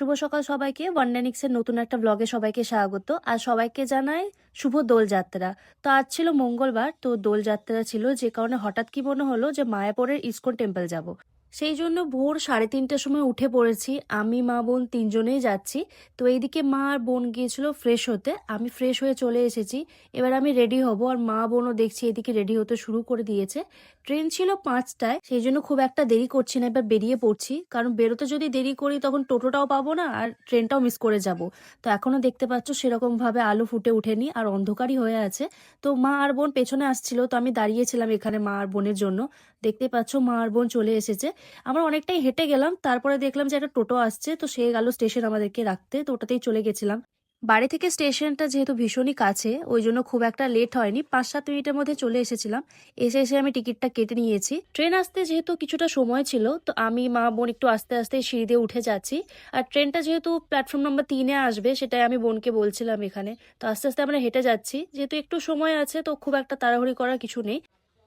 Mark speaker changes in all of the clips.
Speaker 1: শুভ সকাল সবাইকে। ওয়ান্ডারনিক্সের নতুন একটা ব্লগে সবাইকে স্বাগত। আর সবাইকে জানাই শুভ দোলযাত্রা। তো আজ ছিল মঙ্গলবার, তো দোলযাত্রা ছিল, যে কারণে হঠাৎ কি মনে হলো যে মায়াপুরের ইসকন টেম্পল যাব। সেই জন্য ভোর 3:30টার সময় উঠে পড়েছি। আমি মা বোন তিনজনেই যাচ্ছি। তো এইদিকে মা আর বোন গিয়েছিল ফ্রেশ হতে, আমি ফ্রেশ হয়ে চলে এসেছি। এবার আমি রেডি হব, আর মা বোনও দেখছি এদিকে রেডি হতে শুরু করে দিয়েছে। ট্রেন ছিল 5টায়, সেই জন্য খুব একটা দেরি করছি না, এবার বেরিয়ে পড়ছি। কারণ বেরোতে যদি দেরি করি তখন টোটোটাও পাবো না আর ট্রেনটাও মিস করে যাব। তো এখনো দেখতে পাচ্ছ সেরকম ভাবে আলো ফুটে ওঠেনি আর অন্ধকারই হয়ে আছে। তো মা আর বোন পেছনে আসছিল, তো আমি দাঁড়িয়েছিলাম এখানে মা আর বোনের জন্য। দেখতে পাচ্ছ মা আর বোন চলে এসেছে। আমরা অনেকটাই হেঁটে গেলাম, তারপরে দেখলাম যে একটা টোটো আসছে, তো সে গেল স্টেশন আমাদেরকে রাখতে, তো ওটাতেই চলে গেছিলাম। বাড়ি থেকে স্টেশনটা যেহেতু ভীষণই কাছে, ওই জন্য খুব একটা লেট হয়নি, 5-7 মিনিটের মধ্যে চলে এসেছিলাম। এসে আমি টিকিটটা কেটে নিয়েছি। ট্রেন আসতে যেহেতু কিছুটা সময় ছিল, তো আমি মা বোন একটু আস্তে আস্তে সিঁড়ি দিয়ে উঠে যাচ্ছি। আর ট্রেনটা যেহেতু প্ল্যাটফর্ম নাম্বার 3-এ আসবে, সেটাই আমি বোনকে বলছিলাম এখানে। তো আস্তে আস্তে আমরা হেঁটে যাচ্ছি, যেহেতু একটু সময় আছে, তো খুব একটা তাড়াহুড়ি করার কিছু নেই।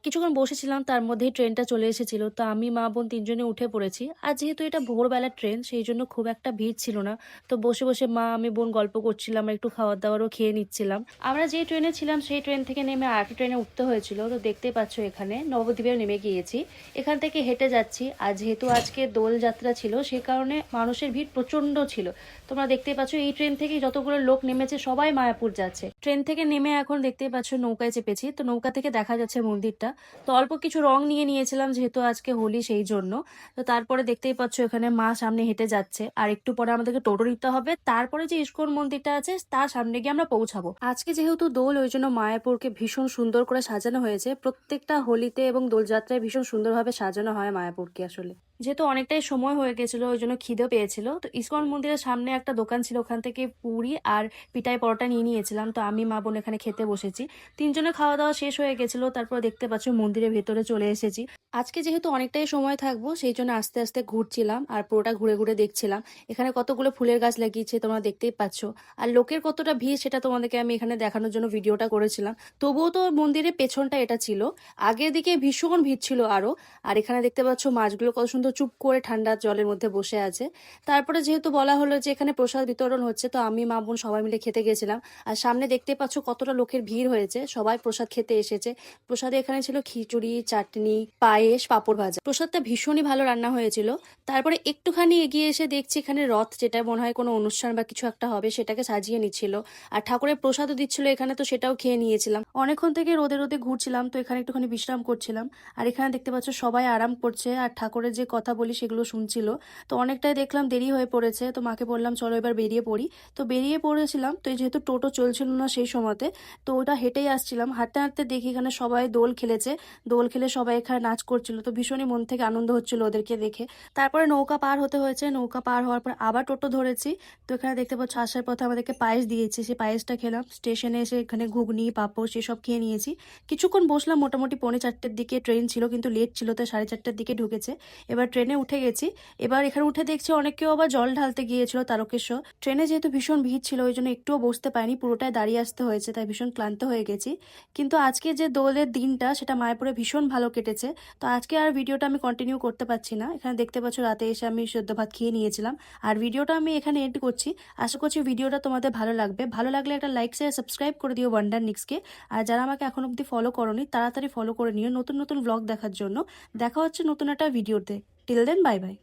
Speaker 1: কিছুক্ষণ বসেছিলাম, তার মধ্যেই ট্রেনটা চলে এসেছিল, তো আমি মা বোন তিনজনে উঠে পড়েছি। আর যেহেতু এটা ভোরবেলার ট্রেন, সেই জন্য খুব একটা ভিড় ছিল না। তো বসে বসে মা আমি বোন গল্প করছিলাম, আর একটু খাবার দাবারও খেয়ে নিচ্ছিলাম। আমরা যে ট্রেনে ছিলাম সেই ট্রেন থেকে নেমে আরেকটা ট্রেনে উঠতে হয়েছিল। তো দেখতেই পাচ্ছ এখানে নবদ্বীপে নেমে গিয়েছি। এখান থেকে হেঁটে যাচ্ছি। আর যেহেতু আজকে দোলযাত্রা ছিল, সেই কারণে মানুষের ভিড় প্রচন্ড ছিল। তোমরা দেখতেই পাচ্ছ এই ট্রেন থেকে যতগুলো লোক নেমেছে সবাই মায়াপুর যাচ্ছে। ট্রেন থেকে নেমে এখন দেখতেই পাচ্ছ নৌকায় চেপেছি, তো নৌকা থেকে দেখা যাচ্ছে মন্দিরটা। তো অল্প কিছু রং নিয়ে নিয়েছিলাম, যেহেতু আজকে হোলি, সেই জন্য। তো তারপরে দেখতেই পাচ্ছ এখানে মা সামনে হেঁটে যাচ্ছে, আর একটু পরে আমাদেরকে টোটো নিতে হবে। তারপরে যে ইস্কন মন্দিরটা আছে তার সামনে গিয়ে আমরা পৌঁছাবো। আজকে যেহেতু দোল, ওই জন্য মায়াপুরকে ভীষণ সুন্দর করে সাজানো হয়েছে। প্রত্যেকটা হোলিতে এবং দোলযাত্রায় ভীষণ সুন্দরভাবে সাজানো হয় মায়াপুরকে। আসলে যেহেতু অনেকটাই সময় হয়ে গেছিল, ওই জন্য খিদেও পেয়েছিল। তো ইসকন মন্দিরের সামনে একটা দোকান ছিল, ওখান থেকে পুরি আর পিঠাই পরোটা নিয়ে নিয়েছিলাম। তো আমি মা বোন এখানে খেতে বসেছি। তিনজনের খাওয়া দাওয়া শেষ হয়ে গেছিল, তারপর দেখতে পাচ্ছ মন্দিরের ভেতরে চলে এসেছি। আজকে যেহেতু অনেকটাই সময় থাকবো, সেই জন্য আস্তে আস্তে ঘুরছিলাম আর পুরোটা ঘুরে ঘুরে দেখছিলাম। এখানে কতগুলো ফুলের গাছ লাগিয়েছে তোমরা দেখতেই পাচ্ছ। আর লোকের কতটা ভিড় সেটা তোমাদেরকে আমি এখানে দেখানোর জন্য ভিডিওটা করেছিলাম। তবুও তো মন্দিরের পেছনটা এটা ছিল, আগের দিকে ভীষণ ভিড় ছিল আরো। আর এখানে দেখতে পাচ্ছ মাছগুলো কত সুন্দর চুপ করে ঠান্ডা জলের মধ্যে বসে আছে। তারপরে যেহেতু বলা হলো যে এখানে প্রসাদ বিতরণ হচ্ছে, তো আমি মা বোন সবাই মিলে খেতে গেছিলাম। আর সামনে দেখতে পাচ্ছ কতটা লোকের ভিড় হয়েছে, সবাই প্রসাদ খেতে এসেছে। প্রসাদে এখানে ছিল খিচুড়ি, চাটনি, পায়েস, পাঁপড় ভাজা। প্রসাদটা ভীষণই ভালো রান্না হয়েছিল। তারপরে একটুখানি এগিয়ে এসে দেখছি এখানে রথ, যেটা মনে হয় কোনো অনুষ্ঠান বা কিছু একটা হবে, সেটাকে সাজিয়ে নিচ্ছিল। আর ঠাকুরের প্রসাদও দিচ্ছিল এখানে, তো সেটাও খেয়ে নিয়েছিলাম। অনেকক্ষণ থেকে রোদে রোদে ঘুরছিলাম, তো এখানে একটুখানি বিশ্রাম করছিলাম। আর এখানে দেখতে পাচ্ছ সবাই আরাম করছে আর ঠাকুরের যে কথা বলি সেগুলো শুনছিল। তো অনেকটাই দেখলাম দেরি হয়ে পড়েছে, তো মাকে বললাম চলো এবার বেরিয়ে পড়ি। তো বেরিয়ে পড়েছিলাম। তো যেহেতু টোটো চলছিল না সেই সময়তে, তো ওটা হেঁটেই আসছিলাম। হাঁটতে হাঁটতে দেখি এখানে সবাই দোল খেলেছে। দোল খেলে সবাই এখানে নাচ করছিল, তো ভীষণই মন থেকে আনন্দ হচ্ছিল ওদেরকে দেখে। তারপরে নৌকা পার হতে হয়েছে, নৌকা পার হওয়ার পর আবার টোটো ধরেছি। তো এখানে দেখতে পাচ্ছ আসার পথে আমাদেরকে পায়েস দিয়েছে, সেই পায়েসটা খেলাম। স্টেশনে এসে এখানে ঘুগনি, পাঁপড় সেসব খেয়ে নিয়েছি। কিছুক্ষণ বসলাম, মোটামুটি 4:45টার দিকে ট্রেন ছিল, কিন্তু লেট ছিল, তো 4:30টার দিকে ঢুকেছে। এবার ট্রেনে উঠে গেছি। এবার এখানে উঠে দেখছি অনেক কেউ আবার জল ঢালতে গিয়েছিল তারকেশ্বর। ট্রেনে যেহেতু ভীষণ ভিড় ছিল, ওই জন্য একটুও বসতে পারিনি, পুরোটাই দাঁড়িয়ে আসতে হয়েছে, তাই ভীষণ ক্লান্ত হয়ে গেছি। কিন্তু আজকে যে দোলের দিনটা সেটা মায়াপুরে ভীষণ ভালো কেটেছে। তো আজকে আর ভিডিওটা আমি কন্টিনিউ করতে পারছি না। এখানে দেখতে পাচ্ছ রাতে এসে আমি সেদ্ধ ভাত খেয়ে নিয়েছিলাম। আর ভিডিওটা আমি এখানে এড করছি। আশা করছি ভিডিওটা তোমাদের ভালো লাগবে। ভালো লাগলে একটা লাইক, শেয়ার, সাবস্ক্রাইব করে দিও ওয়ান্ডারনিক্সকে। আর যারা আমাকে এখন অব্দি ফলো করোনি, তাড়াতাড়ি ফলো করে নিও নতুন নতুন ব্লগ দেখার জন্য। দেখা হচ্ছে নতুন একটা ভিডিওতে। Till then, bye by.